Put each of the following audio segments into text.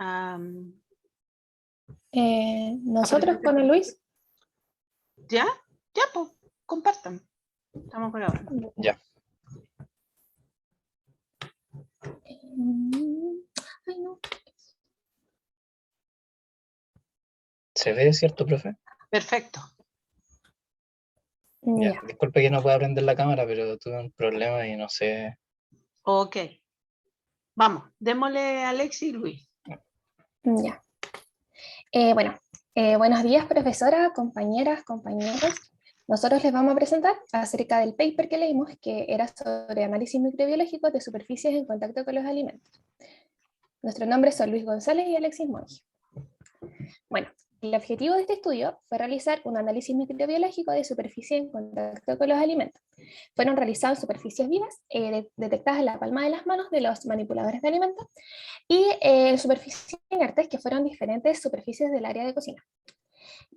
Am, Nosotros con el Luis. ¿Ya? Ya, pues, compartan. Estamos por ahora. Ya. Ay, no. ¿Se ve, cierto, profe? Perfecto. Ya. Ya. Disculpe que no pueda prender la cámara, pero tuve un problema y no sé. Ok. Vamos, démosle a Alexi y Luis. Ya. Buenos días, profesora, compañeras, compañeros. Nosotros les vamos a presentar acerca del paper que leímos, que era sobre análisis microbiológico de superficies en contacto con los alimentos. Nuestros nombres son Luis González y Alexis Monge. Bueno, el objetivo de este estudio fue realizar un análisis microbiológico de superficie en contacto con los alimentos. Fueron realizadas superficies vivas detectadas en la palma de las manos de los manipuladores de alimentos y superficies inertes que fueron diferentes superficies del área de cocina.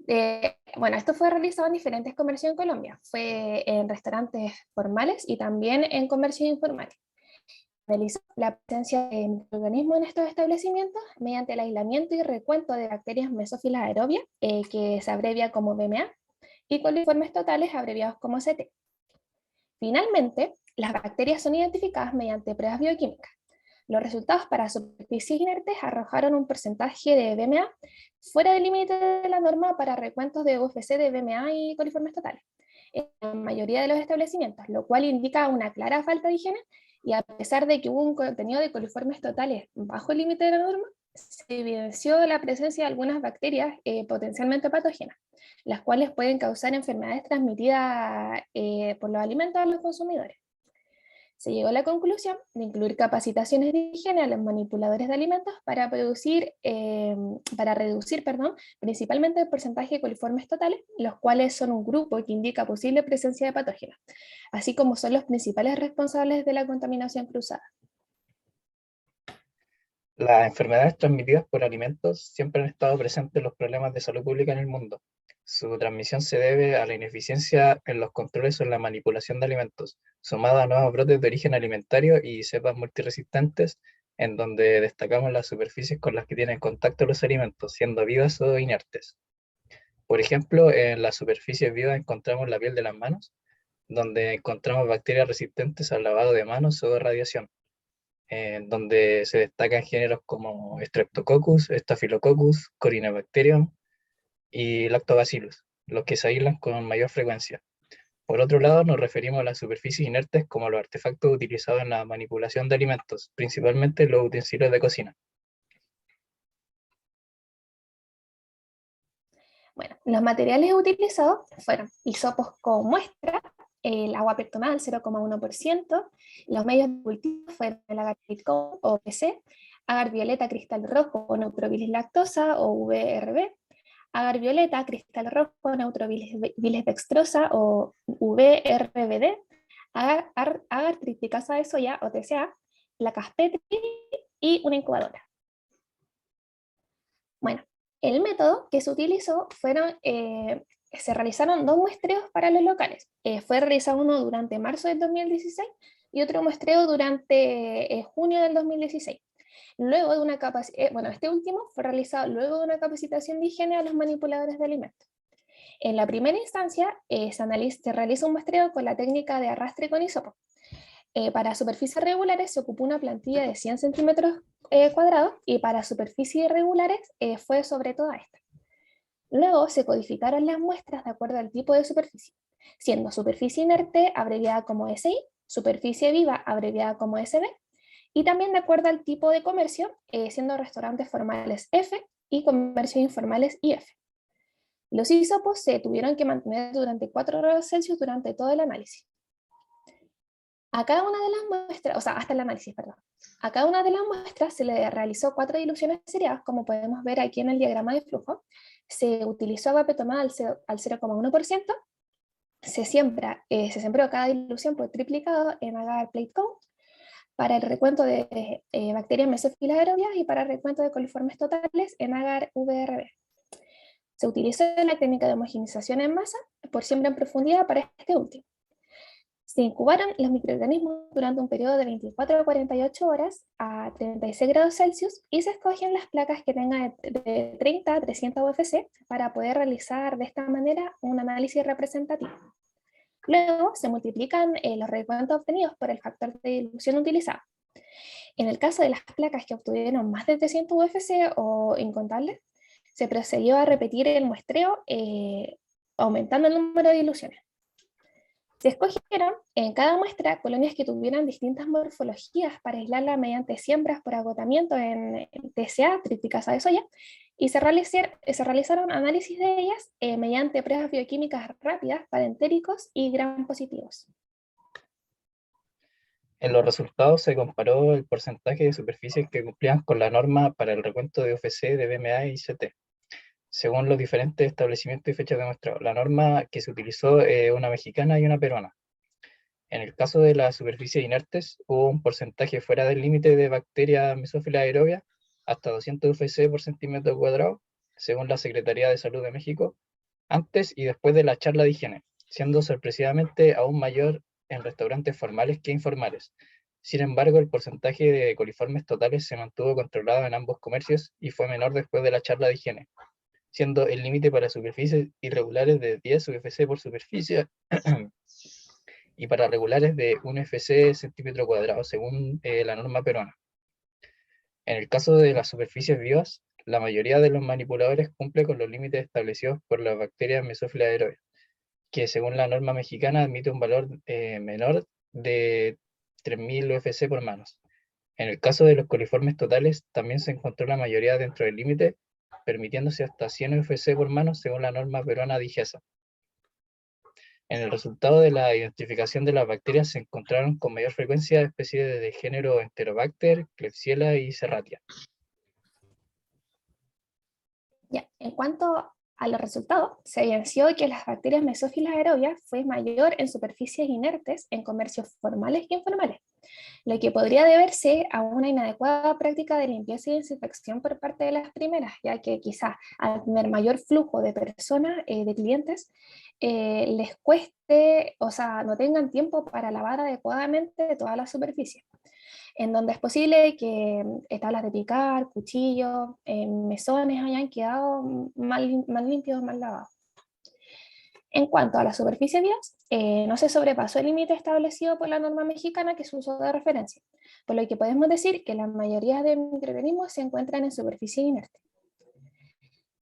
Esto fue realizado en diferentes comercios en Colombia. Fue en restaurantes formales y también en comercios informales. Analizó la presencia de microorganismos en estos establecimientos mediante el aislamiento y recuento de bacterias mesófilas aerobias, que se abrevia como BMA, y coliformes totales abreviados como CT. Finalmente, las bacterias son identificadas mediante pruebas bioquímicas. Los resultados para superficies inertes arrojaron un porcentaje de BMA fuera del límite de la norma para recuentos de UFC de BMA y coliformes totales en la mayoría de los establecimientos, lo cual indica una clara falta de higiene, y a pesar de que hubo un contenido de coliformes totales bajo el límite de la norma, se evidenció la presencia de algunas bacterias potencialmente patógenas, las cuales pueden causar enfermedades transmitidas por los alimentos a los consumidores. Se llegó a la conclusión de incluir capacitaciones de higiene a los manipuladores de alimentos para reducir, principalmente el porcentaje de coliformes totales, los cuales son un grupo que indica posible presencia de patógenos, así como son los principales responsables de la contaminación cruzada. Las enfermedades transmitidas por alimentos siempre han estado presentes en los problemas de salud pública en el mundo. Su transmisión se debe a la ineficiencia en los controles o en la manipulación de alimentos, sumado a nuevos brotes de origen alimentario y cepas multiresistentes, en donde destacamos las superficies con las que tienen contacto los alimentos, siendo vivas o inertes. Por ejemplo, en las superficies vivas encontramos la piel de las manos, donde encontramos bacterias resistentes al lavado de manos o radiación, donde se destacan géneros como Streptococcus, Staphylococcus, Corynebacterium y Lactobacillus, los que se aíslan con mayor frecuencia. Por otro lado, nos referimos a las superficies inertes como los artefactos utilizados en la manipulación de alimentos, principalmente los utensilios de cocina. Bueno, los materiales utilizados fueron hisopos con muestra, el agua pertonal 0,1%, los medios de cultivo fueron el agar Pitcone o PC, agar violeta cristal rojo o neutrobilis lactosa o VRB, agar violeta cristal rojo neutrobilis dextrosa o VRBD, agar triticasa de soya o TCA, placas Petri y una incubadora. Bueno, el método que se utilizó se realizaron dos muestreos para los locales. Fue realizado uno durante marzo del 2016 y otro muestreo durante junio del 2016. Luego de este último fue realizado luego de una capacitación de higiene a los manipuladores de alimentos. En la primera instancia se realiza un muestreo con la técnica de arrastre con hisopo. Para superficies regulares se ocupó una plantilla de 100 centímetros cuadrados y para superficies irregulares fue sobre toda esta. Luego se codificaron las muestras de acuerdo al tipo de superficie, siendo superficie inerte abreviada como SI, superficie viva abreviada como SB, y también de acuerdo al tipo de comercio, siendo restaurantes formales F y comercios informales IF. Los hisopos se tuvieron que mantener durante 4 grados Celsius durante todo el análisis. A cada una de las muestras, hasta el análisis, perdón. A cada una de las muestras se le realizó 4 diluciones seriadas, como podemos ver aquí en el diagrama de flujo. Se utilizó agua petomada al 0,1%. Se sembró cada dilución por triplicado en agar plate count para el recuento de bacterias mesófilas aerobias y para el recuento de coliformes totales en agar VRB. Se utilizó la técnica de homogenización en masa por siembra en profundidad para este último. Se incubaron los microorganismos durante un periodo de 24 a 48 horas a 36 grados Celsius y se escogen las placas que tengan de 30 a 300 UFC para poder realizar de esta manera un análisis representativo. Luego se multiplican los recuentos obtenidos por el factor de dilución utilizado. En el caso de las placas que obtuvieron más de 300 UFC o incontables, se procedió a repetir el muestreo aumentando el número de diluciones. Se escogieron en cada muestra colonias que tuvieran distintas morfologías para aislarlas mediante siembras por agotamiento en TCA, triticasa de soya, y se realizaron análisis de ellas mediante pruebas bioquímicas rápidas para entéricos y gram positivos. En los resultados se comparó el porcentaje de superficies que cumplían con la norma para el recuento de UFC de BMA y CT, según los diferentes establecimientos y fechas de muestreo. La norma que se utilizó una mexicana y una peruana. En el caso de las superficies inertes, hubo un porcentaje fuera del límite de bacterias Mesófila aerobia, hasta 200 UFC por centímetro cuadrado, según la Secretaría de Salud de México, antes y después de la charla de higiene, siendo sorpresivamente aún mayor en restaurantes formales que informales. Sin embargo, el porcentaje de coliformes totales se mantuvo controlado en ambos comercios y fue menor después de la charla de higiene, siendo el límite para superficies irregulares de 10 UFC por superficie y para regulares de 1 FC centímetro cuadrado, según la norma peruana. En el caso de las superficies vivas, la mayoría de los manipuladores cumple con los límites establecidos por las bacterias Mesófila aerobia, que según la norma mexicana admite un valor menor de 3000 UFC por manos. En el caso de los coliformes totales, también se encontró la mayoría dentro del límite, permitiéndose hasta 100 UFC por mano según la norma peruana DIGESA. En el resultado de la identificación de las bacterias se encontraron con mayor frecuencia especies de género Enterobacter, Klebsiella y Serratia. Ya, en cuanto a los resultados, se evidenció que las bacterias mesófilas aerobias fue mayor en superficies inertes en comercios formales que informales, lo que podría deberse a una inadecuada práctica de limpieza y desinfección por parte de las primeras, ya que quizás al tener mayor flujo de personas, de clientes, les cueste, o sea, no tengan tiempo para lavar adecuadamente toda la superficie, en donde es posible que tablas de picar, cuchillos, mesones hayan quedado mal limpios, mal lavados. En cuanto a las superficies vías, no se sobrepasó el límite establecido por la norma mexicana que es uso de referencia, por lo que podemos decir que la mayoría de microorganismos se encuentran en superficie inerte.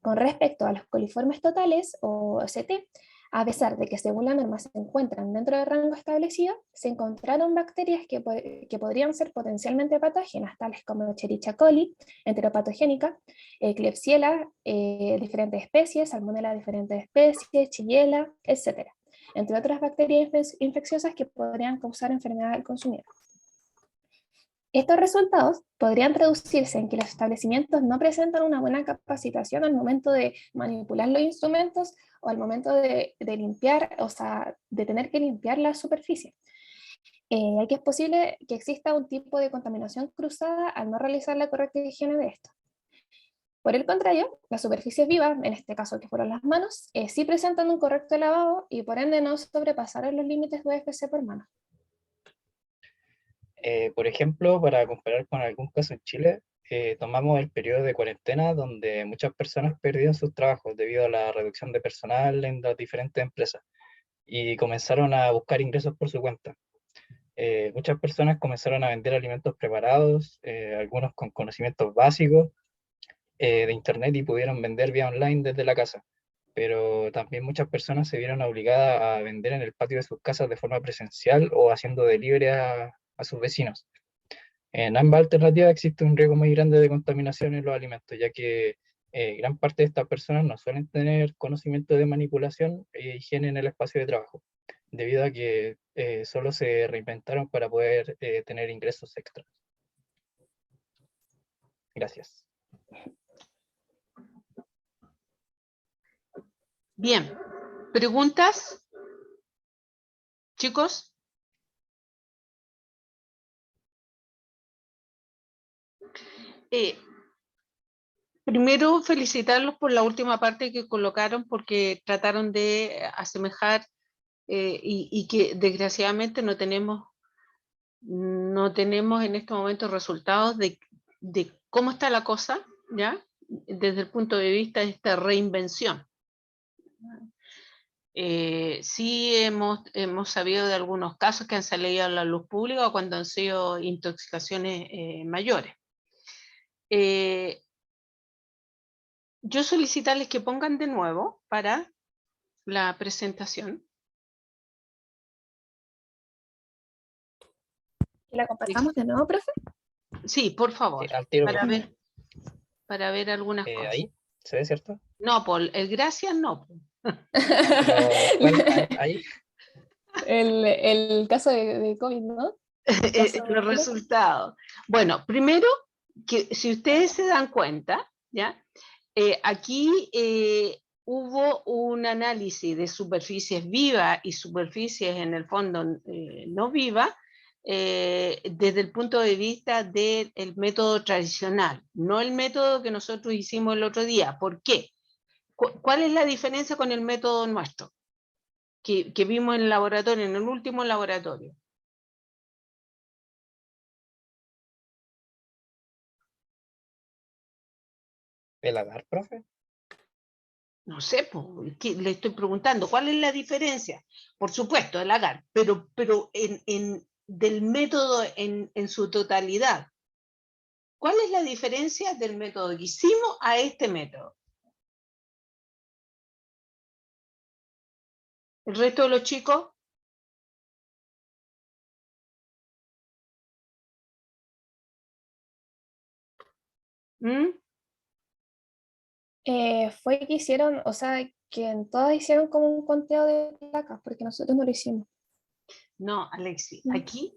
Con respecto a los coliformes totales, o CT, a pesar de que según la norma se encuentran dentro del rango establecido, se encontraron bacterias que podrían ser potencialmente patógenas, tales como Escherichia coli, enteropatogénica, Klebsiella, diferentes especies, Salmonella, diferentes especies, Shigella, etc., entre otras bacterias infecciosas que podrían causar enfermedad al consumidor. Estos resultados podrían traducirse en que los establecimientos no presentan una buena capacitación al momento de manipular los instrumentos o al momento de limpiar, o sea, de tener que limpiar la superficie. Ya que es posible que exista un tipo de contaminación cruzada al no realizar la correcta higiene de esto. Por el contrario, las superficies vivas, en este caso que fueron las manos, sí presentan un correcto lavado y por ende no sobrepasaron los límites de UFC por mano. Por ejemplo, para comparar con algún caso en Chile, tomamos el periodo de cuarentena donde muchas personas perdieron sus trabajos debido a la reducción de personal en las diferentes empresas y comenzaron a buscar ingresos por su cuenta. Muchas personas comenzaron a vender alimentos preparados, algunos con conocimientos básicos de internet y pudieron vender vía online desde la casa. Pero también muchas personas se vieron obligadas a vender en el patio de sus casas de forma presencial o haciendo delivery a sus vecinos. En ambas alternativas existe un riesgo muy grande de contaminación en los alimentos, ya que gran parte de estas personas no suelen tener conocimiento de manipulación e higiene en el espacio de trabajo, debido a que solo se reinventaron para poder tener ingresos extras. Gracias. Bien. ¿Preguntas? Chicos. Primero, felicitarlos por la última parte que colocaron porque trataron de asemejar y que desgraciadamente no tenemos en este momento resultados de cómo está la cosa, ¿ya? Desde el punto de vista de esta reinvención. Sí hemos sabido de algunos casos que han salido a la luz pública o cuando han sido intoxicaciones mayores. Yo solicitarles que pongan de nuevo para la presentación. ¿Y la compartamos de nuevo, profe? Sí, por favor, Sí, al tiro, profe. para ver algunas cosas. Ahí, ¿se ve, cierto? No, Paul, el gracias no. Pero, ¿cuál? Ahí. El caso de COVID, ¿no? Los resultados. Bueno, primero, que si ustedes se dan cuenta, ¿ya? Aquí hubo un análisis de superficies vivas y superficies en el fondo no vivas desde el punto de vista del método tradicional, no el método que nosotros hicimos el otro día. ¿Por qué? ¿Cuál es la diferencia con el método nuestro que vimos en el laboratorio, en el último laboratorio? ¿El agar, profe? No sé, pues, le estoy preguntando, ¿cuál es la diferencia? Por supuesto, el agar, pero del método en su totalidad. ¿Cuál es la diferencia del método que hicimos a este método? ¿El resto de los chicos? ¿Mm? Fue que hicieron, o sea, que en todas hicieron como un conteo de placas, porque nosotros no lo hicimos. No, Alexi, Mm. aquí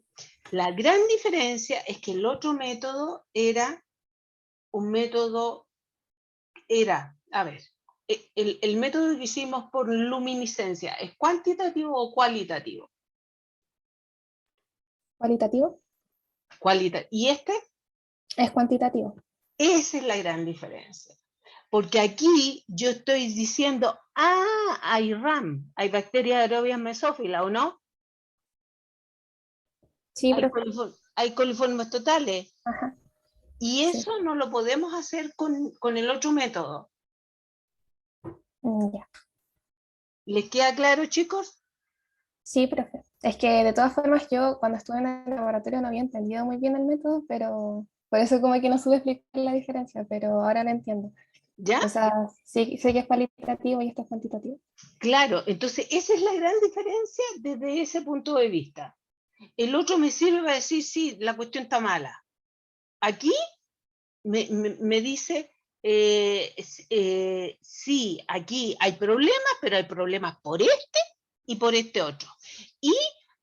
la gran diferencia es que el otro método era un método, a ver, el método que hicimos por luminiscencia, ¿es cuantitativo o cualitativo? ¿Cualitativo? ¿Y este? Es cuantitativo. Esa es la gran diferencia. Porque aquí yo estoy diciendo, hay RAM, hay bacterias aerobias mesófilas, ¿o no? Sí, profe. Hay coliformes totales. Ajá, Y sí. eso no lo podemos hacer con el otro método. Ya. ¿Les queda claro, chicos? Sí, profe. Es que de todas formas yo cuando estuve en el laboratorio no había entendido muy bien el método, pero por eso como que no supe explicar la diferencia, pero ahora lo entiendo. ¿Ya? O sea, sí sé que es cualitativo y esto es cuantitativo. Claro, entonces esa es la gran diferencia desde ese punto de vista. El otro me sirve para decir, sí, la cuestión está mala. Aquí me dice, sí, aquí hay problemas, pero hay problemas por este y por este otro. Y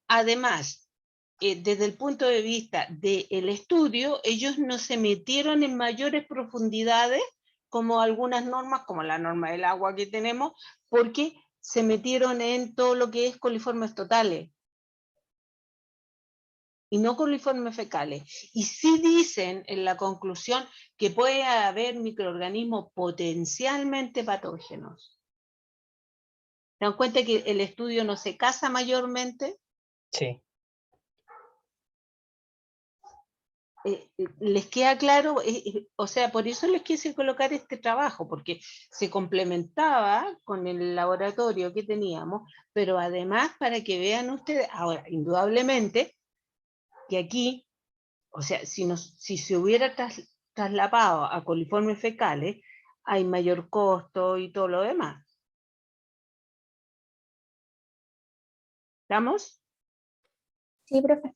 además, desde el punto de vista del estudio, ellos no se metieron en mayores profundidades como algunas normas, como la norma del agua que tenemos, porque se metieron en todo lo que es coliformes totales y no coliformes fecales. Y sí dicen en la conclusión que puede haber microorganismos potencialmente patógenos. ¿Se dan cuenta que el estudio no se casa mayormente? Sí. ¿Les queda claro? O sea, por eso les quise colocar este trabajo, porque se complementaba con el laboratorio que teníamos, pero además para que vean ustedes, ahora, indudablemente, que aquí, o sea, si se hubiera traslapado a coliformes fecales, hay mayor costo y todo lo demás. ¿Estamos? Sí, profe.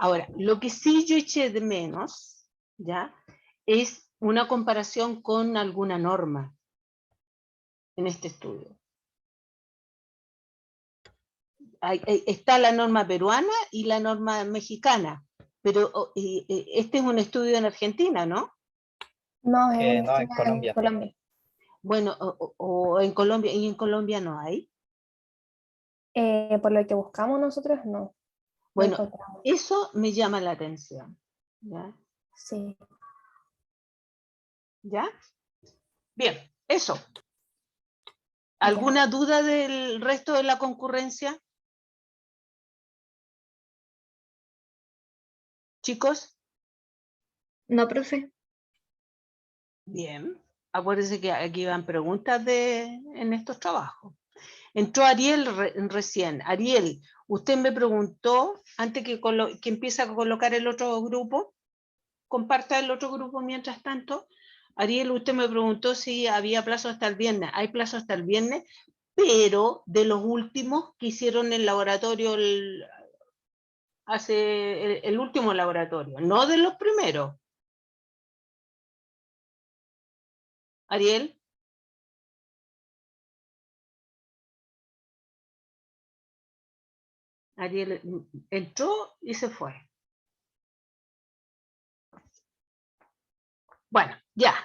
Ahora, lo que sí yo eché de menos, ¿ya? Es una comparación con alguna norma en este estudio. Está la norma peruana y la norma mexicana, pero este es un estudio en Argentina, ¿no? No, es un No, estudio en en Colombia. Colombia. Bueno, o en Colombia, y en Colombia no hay. Por lo que buscamos nosotros, no, no Bueno, encontramos. eso me llama la atención. ¿Ya? Sí. ¿Ya? Bien, eso. Ya. ¿Alguna duda del resto de la concurrencia? Chicos, No, profe. bien. Acuérdense que aquí van preguntas en estos trabajos. Entró Ariel recién. Ariel, usted me preguntó, antes que empiece a colocar el otro grupo, comparta el otro grupo mientras tanto. Ariel, usted me preguntó si había plazo hasta el viernes. Hay plazo hasta el viernes, pero de los últimos que hicieron el laboratorio, el último laboratorio, no de los primeros. Ariel. Ariel entró y se fue. Bueno, ya.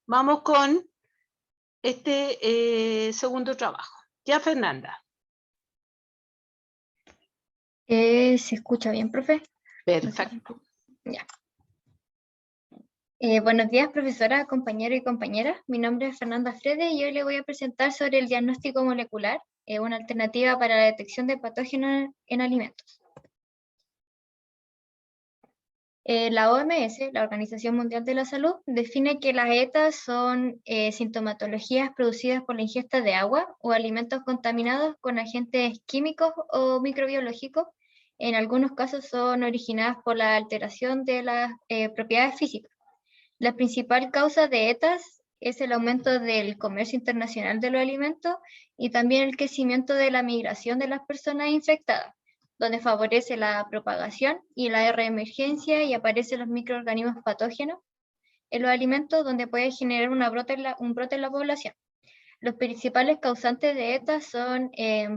Vamos con este segundo trabajo. Ya, Fernanda. ¿Se escucha bien, profe? Perfecto. Ya. Buenos días, profesora, compañeros y compañeras. Mi nombre es Fernanda Frede y hoy le voy a presentar sobre el diagnóstico molecular, una alternativa para la detección de patógenos en alimentos. La OMS, la Organización Mundial de la Salud, define que las ETAs son sintomatologías producidas por la ingesta de agua o alimentos contaminados con agentes químicos o microbiológicos. En algunos casos son originadas por la alteración de las propiedades físicas. La principal causa de ETAs es el aumento del comercio internacional de los alimentos y también el crecimiento de la migración de las personas infectadas, donde favorece la propagación y la reemergencia y aparecen los microorganismos patógenos en los alimentos, donde puede generar un brote en la población. Los principales causantes de ETAs son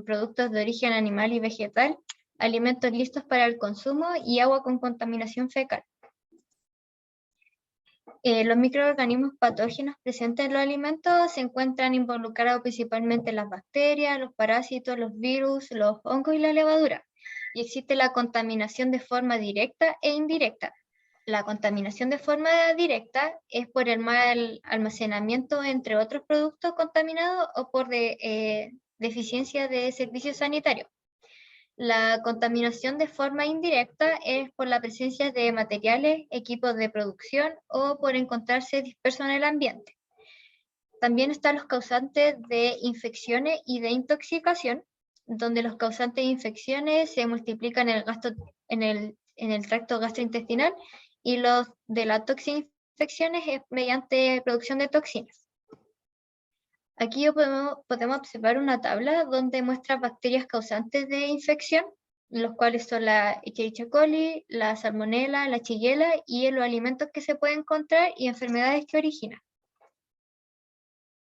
productos de origen animal y vegetal, alimentos listos para el consumo y agua con contaminación fecal. Los microorganismos patógenos presentes en los alimentos se encuentran involucrados principalmente en las bacterias, los parásitos, los virus, los hongos y la levadura. Y existe la contaminación de forma directa e indirecta. La contaminación de forma directa es por el mal almacenamiento entre otros productos contaminados o por deficiencia de servicios sanitarios. La contaminación de forma indirecta es por la presencia de materiales, equipos de producción o por encontrarse dispersos en el ambiente. También están los causantes de infecciones y de intoxicación, donde los causantes de infecciones se multiplican en el tracto gastrointestinal y los de las toxinfecciones es mediante producción de toxinas. Aquí podemos observar una tabla donde muestra bacterias causantes de infección, los cuales son la Escherichia coli, la Salmonella, la Shigella y los alimentos que se pueden encontrar y enfermedades que originan.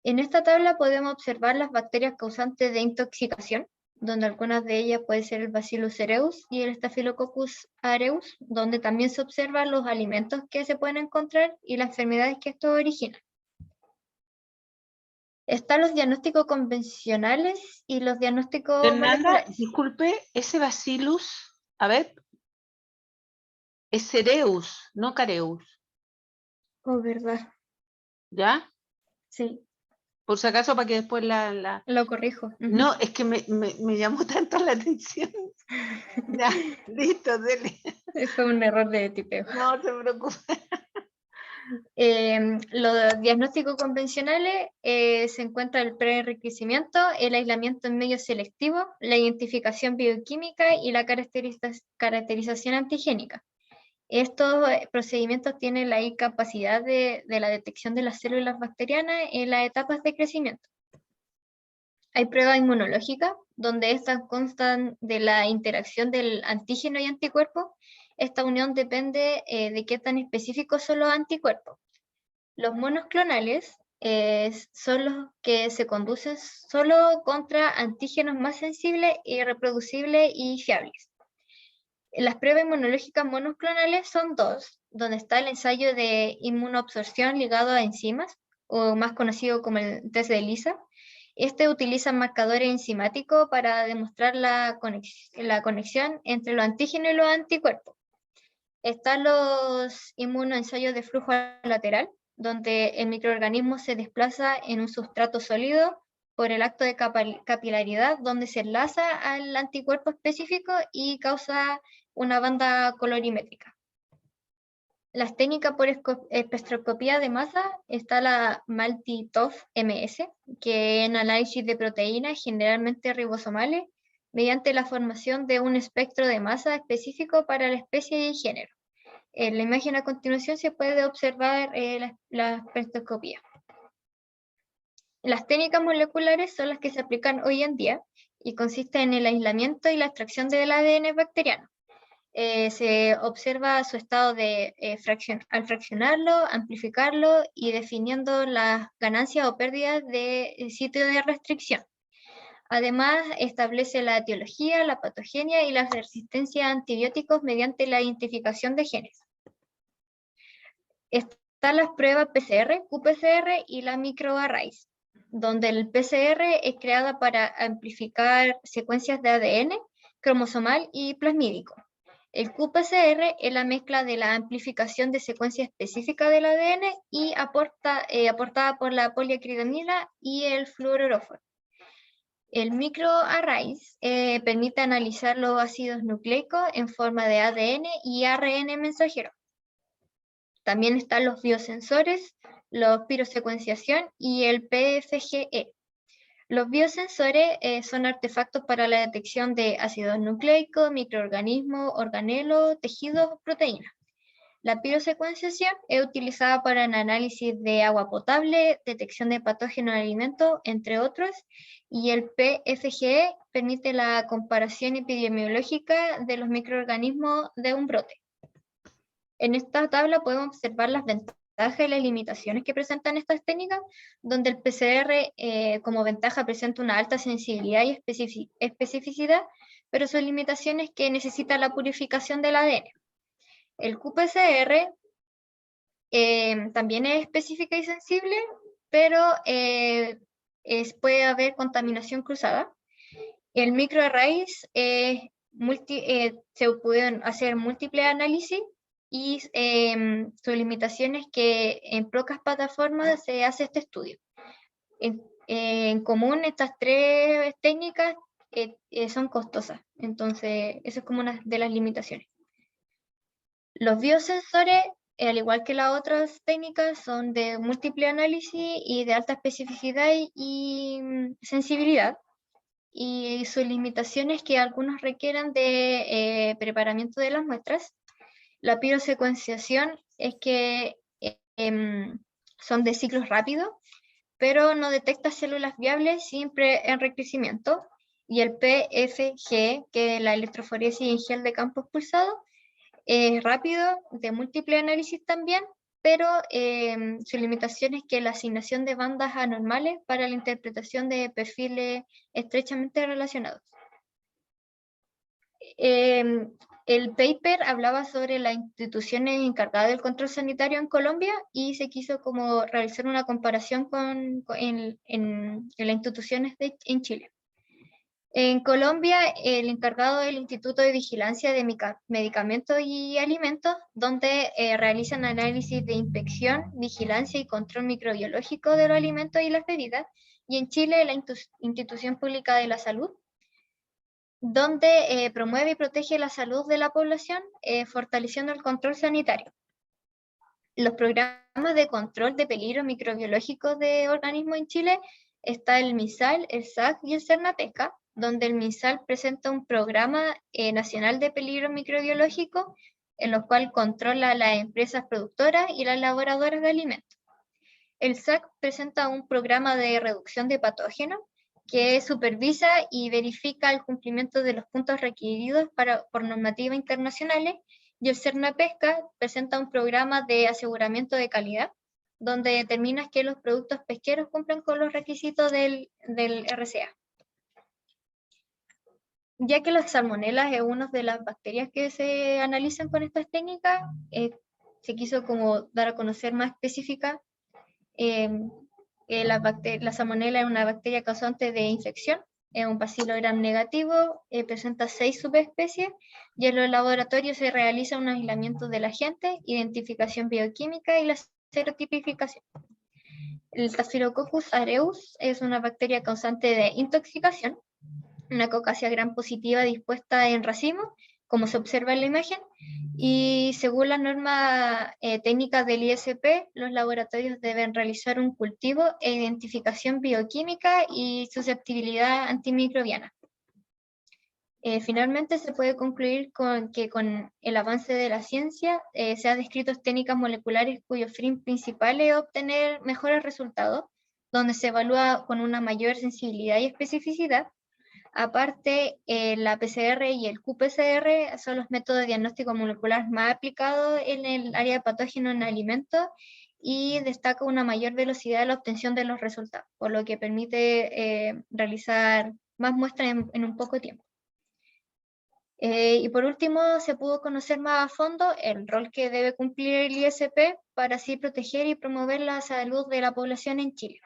En esta tabla podemos observar las bacterias causantes de intoxicación, donde algunas de ellas pueden ser el Bacillus cereus y el Staphylococcus aureus, donde también se observan los alimentos que se pueden encontrar y las enfermedades que estos originan. Están los diagnósticos convencionales y los diagnósticos Fernanda, moleculares. disculpe, ese Bacillus, a ver, es Cereus, no Careus. Oh, verdad. ¿Ya? Sí. Por si acaso, para que después Lo corrijo. No, es que me llamó tanto la atención. Ya, listo, dele. Fue un error de tipeo. No se preocupe. Los diagnósticos convencionales se encuentra el preenriquecimiento, el aislamiento en medio selectivo, la identificación bioquímica y la caracterización antigénica. Estos procedimientos tienen la incapacidad de la detección de las células bacterianas en las etapas de crecimiento. Hay pruebas inmunológicas, donde estas constan de la interacción del antígeno y anticuerpo. Esta unión depende de qué tan específicos son los anticuerpos. Los monoclonales son los que se conducen solo contra antígenos más sensibles y reproducibles y fiables. Las pruebas inmunológicas monoclonales son dos, donde está el ensayo de inmunoabsorción ligado a enzimas, o más conocido como el test de ELISA. Este utiliza marcadores enzimáticos para demostrar la conexión entre los antígenos y los anticuerpos. Están los inmunoensayos de flujo lateral, donde el microorganismo se desplaza en un sustrato sólido por el acto de capilaridad, donde se enlaza al anticuerpo específico y causa una banda colorimétrica. Las técnicas por espectroscopía de masa está la MALDI-TOF-MS, que es en análisis de proteínas generalmente ribosomales, mediante la formación de un espectro de masa específico para la especie y género. En la imagen a continuación se puede observar la espectroscopía. Las técnicas moleculares son las que se aplican hoy en día y consisten en el aislamiento y la extracción del ADN bacteriano. Se observa su estado de al fraccionarlo, amplificarlo y definiendo las ganancias o pérdidas de sitio de restricción. Además, establece la etiología, la patogenia y la resistencia a antibióticos mediante la identificación de genes. Están las pruebas PCR, qPCR y la microarrays, donde el PCR es creada para amplificar secuencias de ADN, cromosomal y plasmídico. El qPCR es la mezcla de la amplificación de secuencia específica del ADN y aportada por la poliacrilamida y el fluororóforo. El microarrays permite analizar los ácidos nucleicos en forma de ADN y ARN mensajero. También están los biosensores, la pirosecuenciación y el PFGE. Los biosensores son artefactos para la detección de ácidos nucleicos, microorganismos, organelos, tejidos, proteínas. La pirosecuenciación es utilizada para el análisis de agua potable, detección de patógenos en alimentos, entre otros, y el PFGE permite la comparación epidemiológica de los microorganismos de un brote. En esta tabla podemos observar las ventajas y las limitaciones que presentan estas técnicas, donde el PCR como ventaja presenta una alta sensibilidad y especificidad, pero su limitación es que necesita la purificación del ADN. El qPCR también es específica y sensible, pero puede haber contaminación cruzada. El microarrays se pueden hacer múltiples análisis y su limitación es que en pocas plataformas se hace este estudio. En común, estas tres técnicas son costosas, entonces eso es como una de las limitaciones. Los biosensores, al igual que las otras técnicas, son de múltiple análisis y de alta especificidad y sensibilidad. Y su limitación es que algunos requieran de preparamiento de las muestras. La pirosecuenciación es que son de ciclos rápidos, pero no detecta células viables sin enriquecimiento. Y el PFG, que es la electroforesis en gel de campos pulsados, es rápido, de múltiple análisis también, pero su limitación es que la asignación de bandas anormales para la interpretación de perfiles estrechamente relacionados. El paper hablaba sobre las instituciones encargadas del control sanitario en Colombia y se quiso como realizar una comparación en las instituciones en Chile. En Colombia, el encargado del Instituto de Vigilancia de Medicamentos y Alimentos, donde realizan análisis de inspección, vigilancia y control microbiológico de los alimentos y las bebidas, y en Chile, la Institución Pública de la Salud, donde promueve y protege la salud de la población, fortaleciendo el control sanitario. Los programas de control de peligro microbiológico de organismos en Chile está el MinSal, el SAC y el Cernapesca, donde el MinSal presenta un programa nacional de peligro microbiológico en lo cual controla las empresas productoras y las elaboradoras de alimentos. El SAC presenta un programa de reducción de patógenos que supervisa y verifica el cumplimiento de los puntos requeridos por normativas internacionales, y el Cernapesca presenta un programa de aseguramiento de calidad, donde determina que los productos pesqueros cumplen con los requisitos del RCA. Ya que las salmonelas es una de las bacterias que se analizan con estas técnicas, se quiso como dar a conocer más específica la salmonela es una bacteria causante de infección, es un bacilo gram negativo, presenta 6 subespecies y en los laboratorios se realiza un aislamiento del agente, identificación bioquímica y la serotipificación. El Staphylococcus aureus es una bacteria causante de intoxicación, una Coccacia gram positiva dispuesta en racimo, como se observa en la imagen, Y según las normas técnicas del ISP, los laboratorios deben realizar un cultivo e identificación bioquímica y susceptibilidad antimicrobiana. Finalmente, se puede concluir con que con el avance de la ciencia se han descrito técnicas moleculares cuyo fin principal es obtener mejores resultados, donde se evalúa con una mayor sensibilidad y especificidad. Aparte, la PCR y el qPCR son los métodos de diagnóstico molecular más aplicados en el área de patógenos en alimentos y destaca una mayor velocidad de la obtención de los resultados, por lo que permite realizar más muestras en un poco tiempo. Y por último, se pudo conocer más a fondo el rol que debe cumplir el ISP para así proteger y promover la salud de la población en Chile.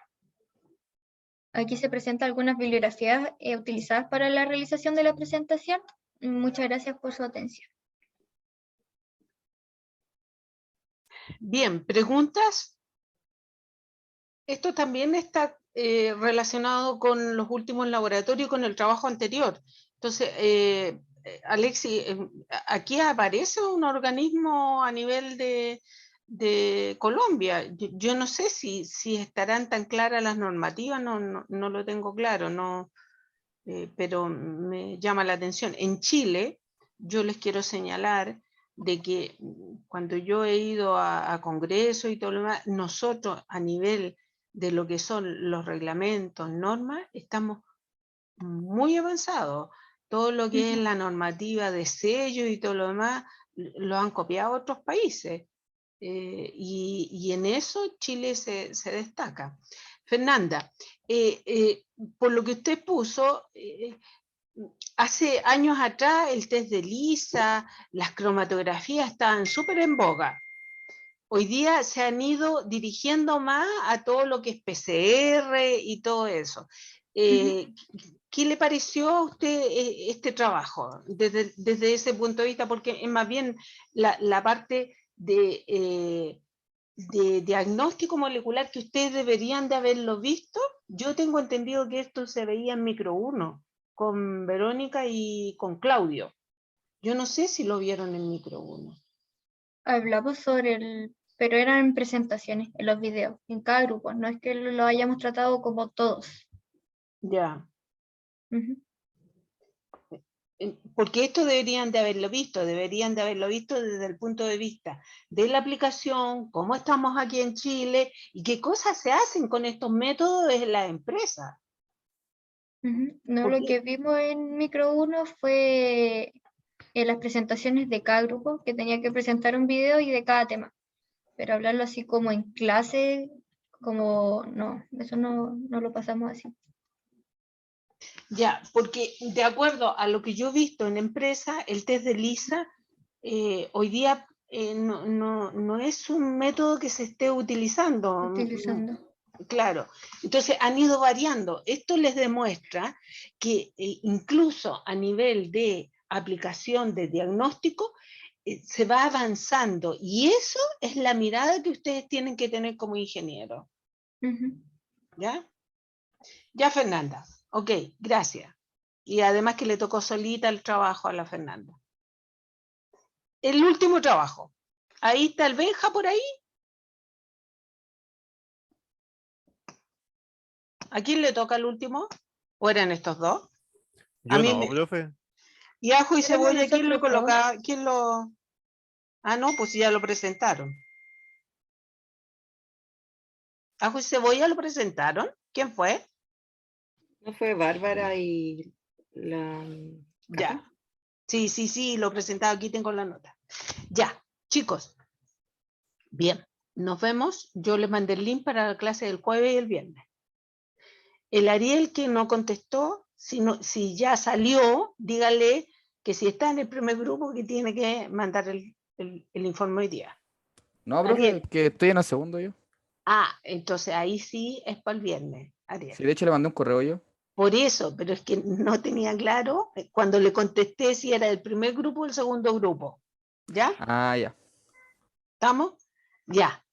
Aquí se presentan algunas bibliografías utilizadas para la realización de la presentación. Muchas gracias por su atención. Bien, ¿preguntas? Esto también está relacionado con los últimos laboratorios, con el trabajo anterior. Entonces, Alexi, aquí aparece un organismo a nivel de Colombia. Yo no sé si estarán tan claras las normativas, no lo tengo claro, pero me llama la atención. En Chile, yo les quiero señalar de que cuando yo he ido a congresos y todo lo demás, nosotros a nivel de lo que son los reglamentos, normas, estamos muy avanzados. Todo lo que es la normativa de sello y todo lo demás, lo han copiado otros países. Y en eso Chile se destaca. Fernanda, por lo que usted puso, hace años atrás el test de Lisa, las cromatografías estaban súper en boga. Hoy día se han ido dirigiendo más a todo lo que es PCR y todo eso. ¿Qué le pareció a usted este trabajo desde ese punto de vista? Porque es más bien la parte de diagnóstico molecular que ustedes deberían de haberlo visto. Yo tengo entendido que esto se veía en Micro 1 con Verónica y con Claudio. Yo no sé si lo vieron en Micro 1. Hablamos sobre pero eran presentaciones en los videos, en cada grupo, no es que lo hayamos tratado como todos. Ya. Porque esto deberían de haberlo visto desde el punto de vista de la aplicación, cómo estamos aquí en Chile y qué cosas se hacen con estos métodos en las empresas. No, lo que vimos en Micro 1 fue en las presentaciones de cada grupo, que tenía que presentar un video y de cada tema. Pero hablarlo así como en clase, como no, eso no lo pasamos así. Ya, porque de acuerdo a lo que yo he visto en empresa, el test de Lisa hoy día no es un método que se esté utilizando. Claro, entonces han ido variando. Esto les demuestra que incluso a nivel de aplicación de diagnóstico se va avanzando y eso es la mirada que ustedes tienen que tener como ingenieros. ¿Ya? Ya, Fernanda. Ok, gracias. Y además que le tocó solita el trabajo a la Fernanda. El último trabajo. Ahí está el Benja por ahí. ¿A quién le toca el último? ¿O eran estos dos? Yo a mí no, profe. ¿Y ajo y Éramos cebolla quién lo nosotros dos. coloca? ¿Quién lo...? Ah, no, pues ya lo presentaron. ¿Ajo y cebolla lo presentaron? ¿Quién fue? ¿No fue Bárbara y la... Ya. Sí, lo presentado. Aquí tengo la nota. Ya, chicos. Bien, nos vemos. Yo les mandé el link para la clase del jueves y el viernes. El Ariel que no contestó, si ya salió, dígale que si está en el primer grupo que tiene que mandar el informe hoy día. No, profe, Ariel. que estoy en el segundo yo. Ah, entonces ahí sí es para el viernes, Ariel. Sí, de hecho le mandé un correo yo. Por eso, pero es que no tenía claro cuando le contesté si era el primer grupo o el segundo grupo. ¿Ya? Ah, ya. ¿Estamos? Ya.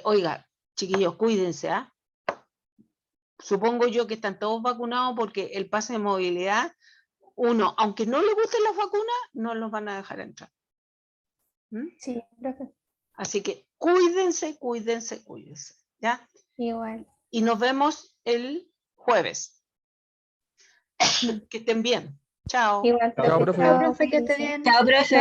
Oiga, chiquillos, cuídense, ¿ah? Supongo yo que están todos vacunados porque el pase de movilidad, uno, aunque no le gusten las vacunas, no los van a dejar entrar. ¿Mm? Sí, profe. Así que cuídense, cuídense, cuídense. ¿Ya? Igual. Y nos vemos el jueves. Que estén bien. Chao. Igual, Chao, profe. profe. Chao, profe, que esté cuídense. bien. Chao, profe.